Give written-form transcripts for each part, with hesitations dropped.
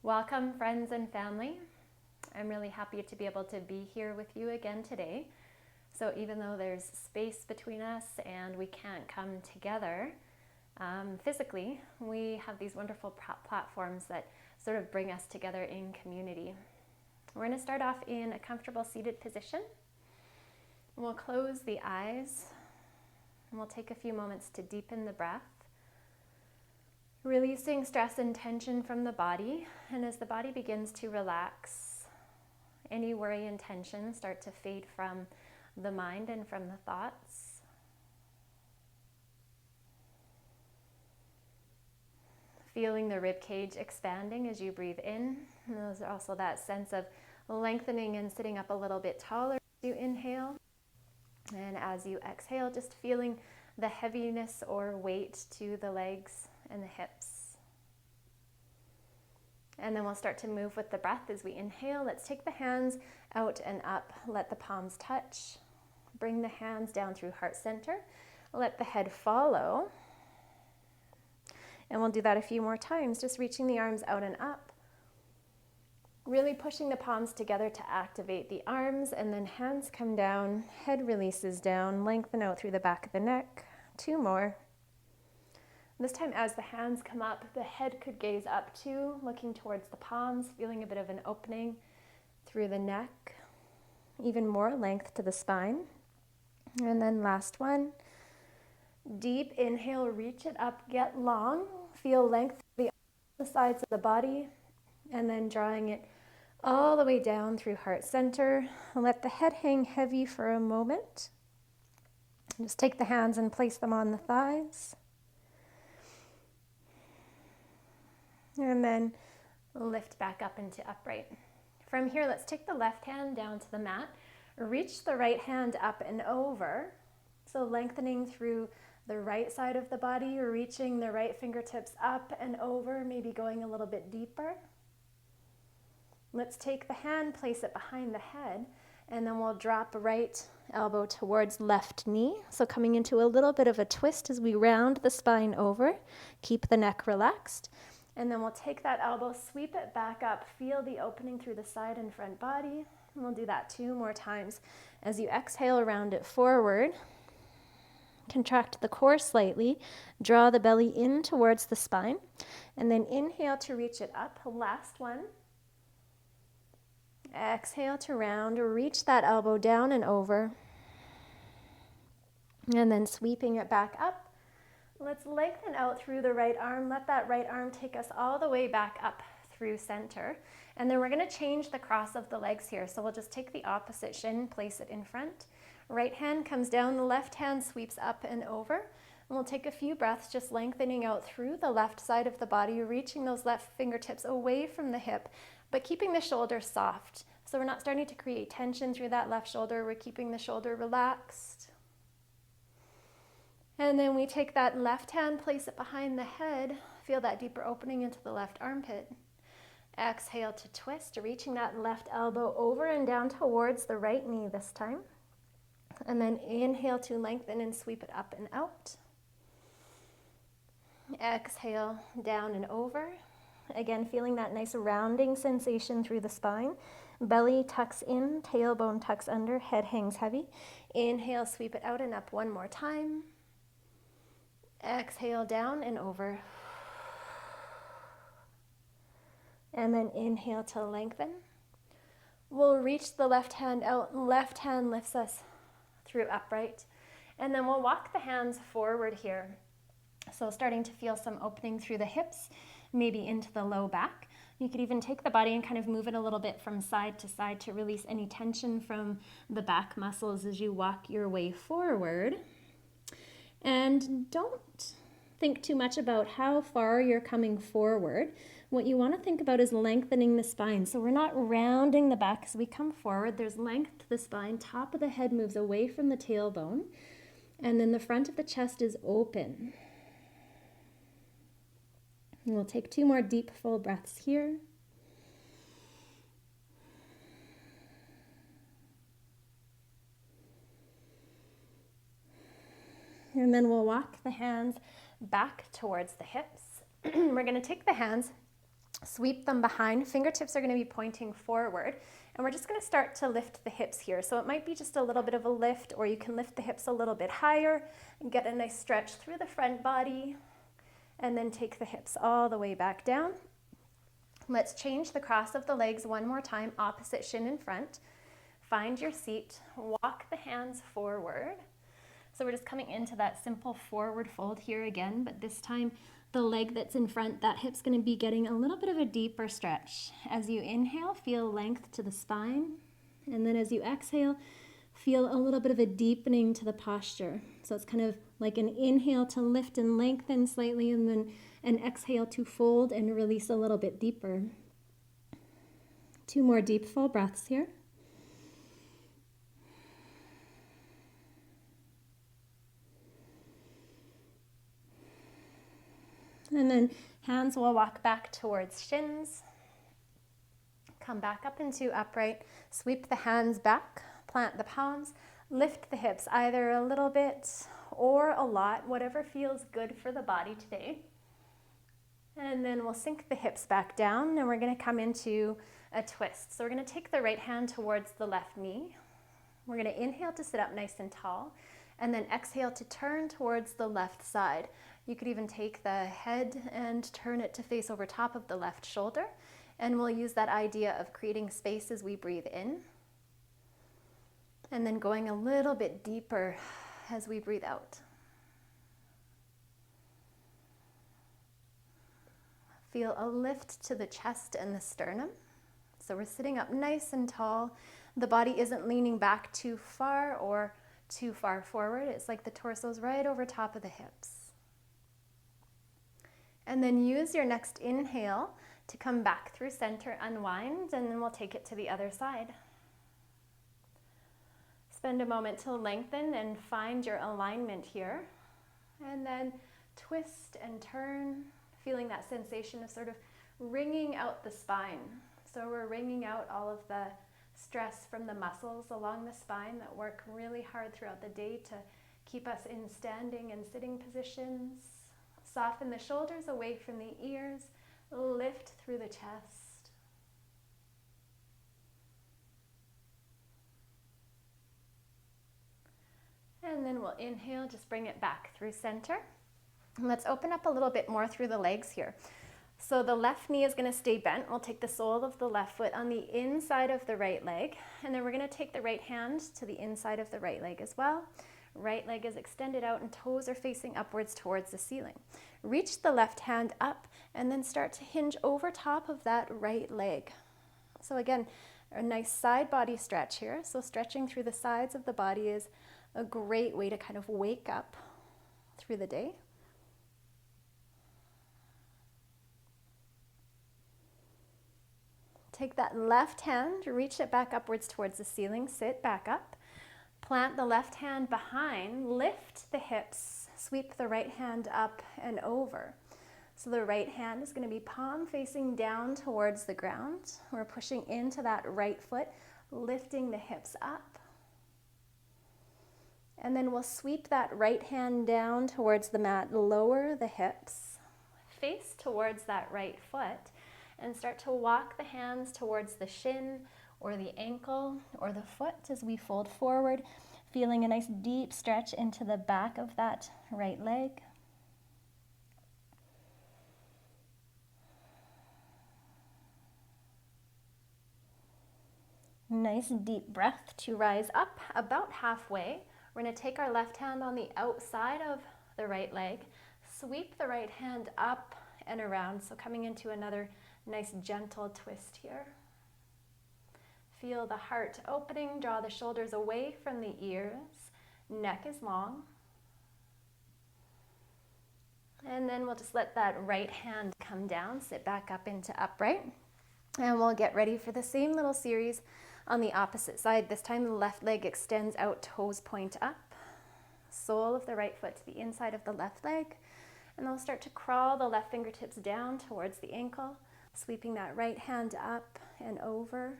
Welcome, friends and family. I'm really happy to be able to be here with you again today. So even though there's space between us and we can't come together physically, we have these wonderful platforms that sort of bring us together in community. We're going to start off in a comfortable seated position. We'll close the eyes and we'll take a few moments to deepen the breath, releasing stress and tension from the body. And as the body begins to relax, any worry and tension start to fade from the mind and from the thoughts. Feeling the rib cage expanding as you breathe in. And there's also that sense of lengthening and sitting up a little bit taller as you inhale. And as you exhale, just feeling the heaviness or weight to the legs and the hips. And then we'll start to move with the breath as we inhale. Let's take the hands out and up. Let the palms touch. Bring the hands down through heart center. Let the head follow. And we'll do that a few more times, just reaching the arms out and up. Really pushing the palms together to activate the arms, and then hands come down, head releases down, lengthen out through the back of the neck. 2 more. This time as the hands come up, the head could gaze up too, looking towards the palms, feeling a bit of an opening through the neck, even more length to the spine. And then last one, deep inhale, reach it up, get long, feel length through the sides of the body, and then drawing it all the way down through heart center. Let the head hang heavy for a moment. Just take the hands and place them on the thighs. And then lift back up into upright. From here, let's take the left hand down to the mat. Reach the right hand up and over. So lengthening through the right side of the body, reaching the right fingertips up and over, maybe going a little bit deeper. Let's take the hand, place it behind the head, and then we'll drop right elbow towards left knee. So coming into a little bit of a twist as we round the spine over. Keep the neck relaxed. And then we'll take that elbow, sweep it back up, feel the opening through the side and front body. And we'll do that 2 more times. As you exhale, round it forward. Contract the core slightly. Draw the belly in towards the spine. And then inhale to reach it up. Last one. Exhale to round. Reach that elbow down and over. And then sweeping it back up. Let's lengthen out through the right arm. Let that right arm take us all the way back up through center. And then we're going to change the cross of the legs here. So we'll just take the opposite shin, place it in front. Right hand comes down, the left hand sweeps up and over. And we'll take a few breaths just lengthening out through the left side of the body, reaching those left fingertips away from the hip, but keeping the shoulder soft. So we're not starting to create tension through that left shoulder. We're keeping the shoulder relaxed. And then we take that left hand, place it behind the head. Feel that deeper opening into the left armpit. Exhale to twist, reaching that left elbow over and down towards the right knee this time. And then inhale to lengthen and sweep it up and out. Exhale, down and over. Again, feeling that nice rounding sensation through the spine. Belly tucks in, tailbone tucks under, head hangs heavy. Inhale, sweep it out and up 1 more time. Exhale, down and over. And then inhale to lengthen. We'll reach the left hand out. Left hand lifts us through upright. And then we'll walk the hands forward here. So starting to feel some opening through the hips, maybe into the low back. You could even take the body and kind of move it a little bit from side to side to release any tension from the back muscles as you walk your way forward. And don't think too much about how far you're coming forward. What you want to think about is lengthening the spine. So we're not rounding the back as we come forward. There's length to the spine. Top of the head moves away from the tailbone. And then the front of the chest is open. And we'll take 2 more deep, full breaths here. And then we'll walk the hands back towards the hips. We're going to take the hands, Sweep them behind. Fingertips are going to be pointing forward. And we're just going to start to lift the hips here. So it might be just a little bit of a lift, or you can lift the hips a little bit higher and get a nice stretch through the front body. And then take the hips all the way back down. Let's change the cross of the legs one more time, opposite shin in front. Find your seat, walk the hands forward. So we're just coming into that simple forward fold here again, but this time the leg that's in front, that hip's going to be getting a little bit of a deeper stretch. As you inhale, feel length to the spine, and then as you exhale, feel a little bit of a deepening to the posture. So it's kind of like an inhale to lift and lengthen slightly, and then an exhale to fold and release a little bit deeper. 2 more deep full breaths here. And then hands will walk back towards shins. Come back up into upright. Sweep the hands back, plant the palms, lift the hips either a little bit or a lot, whatever feels good for the body today. And then we'll sink the hips back down, and we're going to come into a twist. So we're going to take the right hand towards the left knee. We're going to inhale to sit up nice and tall, and then exhale to turn towards the left side. You could even take the head and turn it to face over top of the left shoulder, and we'll use that idea of creating space as we breathe in, and then going a little bit deeper as we breathe out. Feel a lift to the chest and the sternum. So we're sitting up nice and tall. The body isn't leaning back too far or too far forward. It's like the torso's right over top of the hips. And then use your next inhale to come back through center, unwind, and then we'll take it to the other side. Spend a moment to lengthen and find your alignment here. And then twist and turn, feeling that sensation of sort of wringing out the spine. So we're wringing out all of the stress from the muscles along the spine that work really hard throughout the day to keep us in standing and sitting positions. Soften the shoulders away from the ears, lift through the chest. And then we'll inhale, just bring it back through center. Let's open up a little bit more through the legs here. So the left knee is going to stay bent. We'll take the sole of the left foot on the inside of the right leg, and then we're going to take the right hand to the inside of the right leg as well. Right leg is extended out and toes are facing upwards towards the ceiling. Reach the left hand up and then start to hinge over top of that right leg. So again, a nice side body stretch here. So stretching through the sides of the body is a great way to kind of wake up through the day. Take that left hand, reach it back upwards towards the ceiling, sit back up. Plant the left hand behind, lift the hips, sweep the right hand up and over. So the right hand is going to be palm facing down towards the ground. We're pushing into that right foot, lifting the hips up. And then we'll sweep that right hand down towards the mat, lower the hips, face towards that right foot, and start to walk the hands towards the shin or the ankle or the foot as we fold forward, feeling a nice deep stretch into the back of that right leg. Nice deep breath to rise up about halfway. We're going to take our left hand on the outside of the right leg, sweep the right hand up and around, so coming into another nice gentle twist here. Feel the heart opening, draw the shoulders away from the ears, neck is long. And then we'll just let that right hand come down, sit back up into upright. And we'll get ready for the same little series on the opposite side. This time the left leg extends out, toes point up. Sole of the right foot to the inside of the left leg. And then we'll start to crawl the left fingertips down towards the ankle, sweeping that right hand up and over.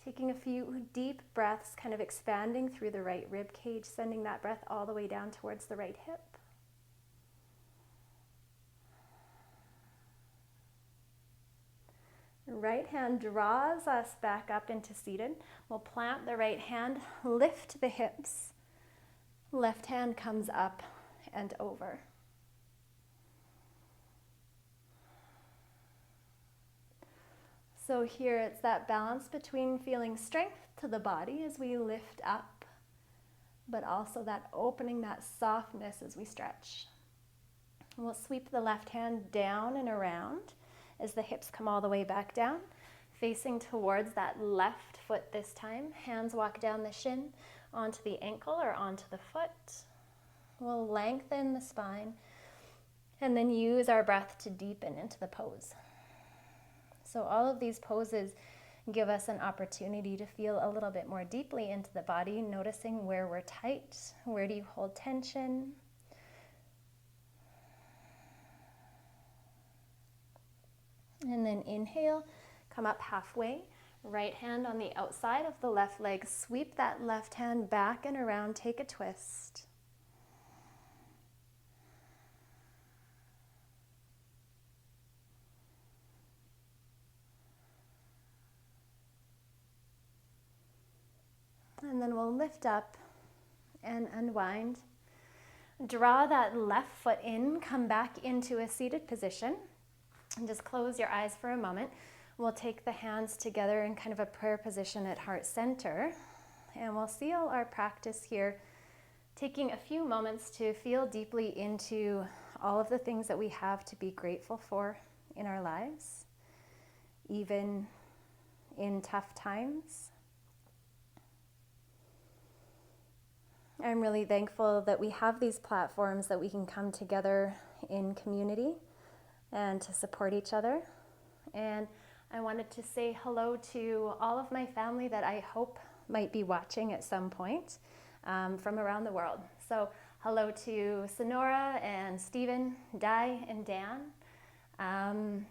Taking a few deep breaths, kind of expanding through the right rib cage, sending that breath all the way down towards the right hip. Right hand draws us back up into seated. We'll plant the right hand, lift the hips. Left hand comes up and over. So here it's that balance between feeling strength to the body as we lift up, but also that opening, that softness as we stretch. And we'll sweep the left hand down and around as the hips come all the way back down, facing towards that left foot this time. Hands walk down the shin onto the ankle or onto the foot. We'll lengthen the spine and then use our breath to deepen into the pose. So all of these poses give us an opportunity to feel a little bit more deeply into the body, noticing where we're tight, where do you hold tension. And then inhale, come up halfway, right hand on the outside of the left leg, sweep that left hand back and around, take a twist. And then we'll lift up and unwind. Draw that left foot in, come back into a seated position, and just close your eyes for a moment. We'll take the hands together in kind of a prayer position at heart center, and we'll seal our practice here, taking a few moments to feel deeply into all of the things that we have to be grateful for in our lives, even in tough times. I'm really thankful that we have these platforms that we can come together in community and to support each other. And I wanted to say hello to all of my family that I hope might be watching at some point from around the world. So hello to Sonora and Stephen, Di and Dan,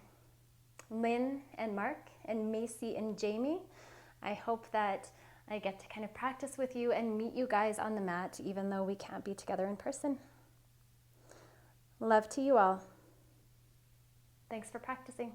Lynn and Mark, and Macy and Jamie. I hope that I get to kind of practice with you and meet you guys on the mat, even though we can't be together in person. Love to you all. Thanks for practicing.